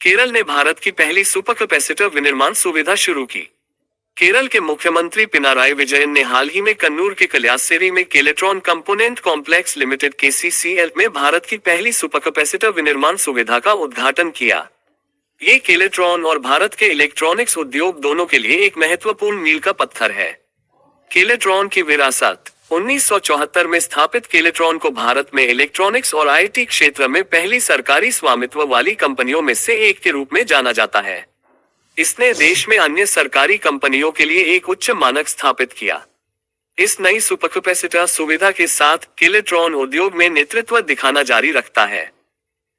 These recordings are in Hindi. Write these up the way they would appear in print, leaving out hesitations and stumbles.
केरल ने भारत की पहली सुपर कैपेसिटर विनिर्माण सुविधा शुरू की। केरल के मुख्यमंत्री पिनाराई विजयन ने हाल ही में कन्नूर के कल्यासेरी में केलेट्रॉन कंपोनेंट कॉम्प्लेक्स लिमिटेड (KCCL) में भारत की पहली सुपर कैपेसिटर विनिर्माण सुविधा का उद्घाटन किया। ये केलेट्रॉन और भारत के इलेक्ट्रॉनिक्स उद्योग दोनों के लिए एक महत्वपूर्ण मील का पत्थर है। केलेट्रॉन की विरासत 1974 में स्थापित केलेट्रॉन को भारत में इलेक्ट्रॉनिक्स और IT क्षेत्र में पहली सरकारी स्वामित्व वाली कंपनियों में से एक के रूप में जाना जाता है। इसने देश में अन्य सरकारी कंपनियों के लिए एक उच्च मानक स्थापित किया। इस नई सुपर कैपेसिटर सुविधा के साथ केलेट्रॉन उद्योग में नेतृत्व दिखाना जारी रखता है।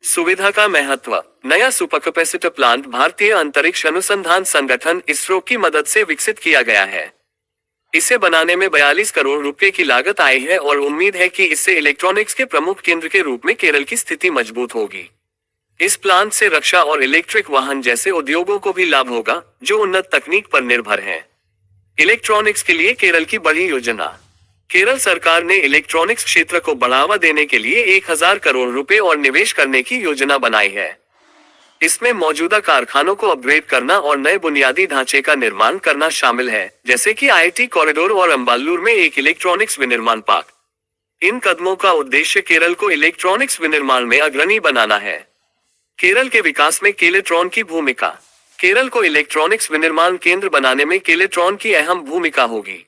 सुविधा का महत्व। नया सुपर कैपेसिटर प्लांट भारतीय अंतरिक्ष अनुसंधान संगठन (इसरो) की मदद से विकसित किया गया है। इसे बनाने में 42 करोड़ रुपए की लागत आई है और उम्मीद है कि इससे इलेक्ट्रॉनिक्स के प्रमुख केंद्र के रूप में केरल की स्थिति मजबूत होगी। इस प्लांट से रक्षा और इलेक्ट्रिक वाहन जैसे उद्योगों को भी लाभ होगा, जो उन्नत तकनीक पर निर्भर हैं। इलेक्ट्रॉनिक्स के लिए केरल की बड़ी योजना। केरल सरकार ने इलेक्ट्रॉनिक्स क्षेत्र को बढ़ावा देने के लिए 1000 करोड़ रुपए और निवेश करने की योजना बनाई है। इसमें मौजूदा कारखानों को अपग्रेड करना और नए बुनियादी ढांचे का निर्माण करना शामिल है, जैसे कि IIT कॉरिडोर और अम्बालूर में एक इलेक्ट्रॉनिक्स विनिर्माण पार्क। इन कदमों का उद्देश्य केरल को इलेक्ट्रॉनिक्स विनिर्माण में अग्रणी बनाना है। केरल के विकास में केलेट्रॉन की भूमिका। केरल को इलेक्ट्रॉनिक्स विनिर्माण केंद्र बनाने में केलेट्रॉन की अहम भूमिका होगी।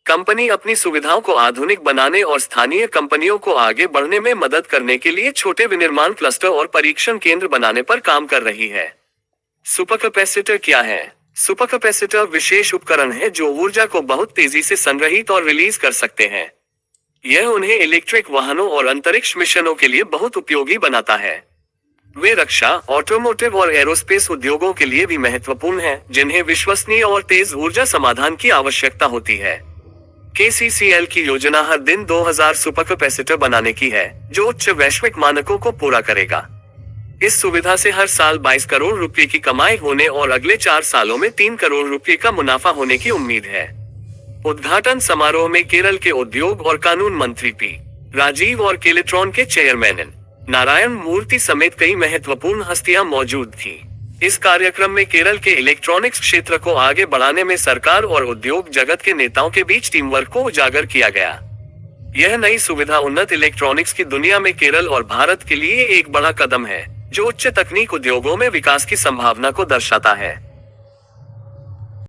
कंपनी अपनी सुविधाओं को आधुनिक बनाने और स्थानीय कंपनियों को आगे बढ़ने में मदद करने के लिए छोटे विनिर्माण क्लस्टर और परीक्षण केंद्र बनाने पर काम कर रही है। सुपर कैपेसिटर क्या है? सुपर कैपेसिटर विशेष उपकरण है जो ऊर्जा को बहुत तेजी से संग्रहित और रिलीज कर सकते हैं। यह उन्हें इलेक्ट्रिक वाहनों और अंतरिक्ष मिशनों के लिए बहुत उपयोगी बनाता है। वे रक्षा, ऑटोमोटिव और एरोस्पेस उद्योगों के लिए भी महत्वपूर्ण हैं, जिन्हें विश्वसनीय और तेज ऊर्जा समाधान की आवश्यकता होती है। KCCL की योजना हर दिन 2000 सुपर कैपेसिटर बनाने की है, जो उच्च वैश्विक मानकों को पूरा करेगा। इस सुविधा से हर साल 22 करोड़ रुपए की कमाई होने और अगले 4 सालों में 3 करोड़ रुपए का मुनाफा होने की उम्मीद है। उद्घाटन समारोह में केरल के उद्योग और कानून मंत्री पी. राजीव और केलेट्रॉन के चेयरमैन एन. नारायण मूर्ति समेत कई महत्वपूर्ण हस्तियां मौजूद थीं। इस कार्यक्रम में केरल के इलेक्ट्रॉनिक्स क्षेत्र को आगे बढ़ाने में सरकार और उद्योग जगत के नेताओं के बीच टीम वर्क को उजागर किया गया। यह नई सुविधा उन्नत इलेक्ट्रॉनिक्स की दुनिया में केरल और भारत के लिए एक बड़ा कदम है, जो उच्च तकनीक उद्योगों में विकास की संभावना को दर्शाता है।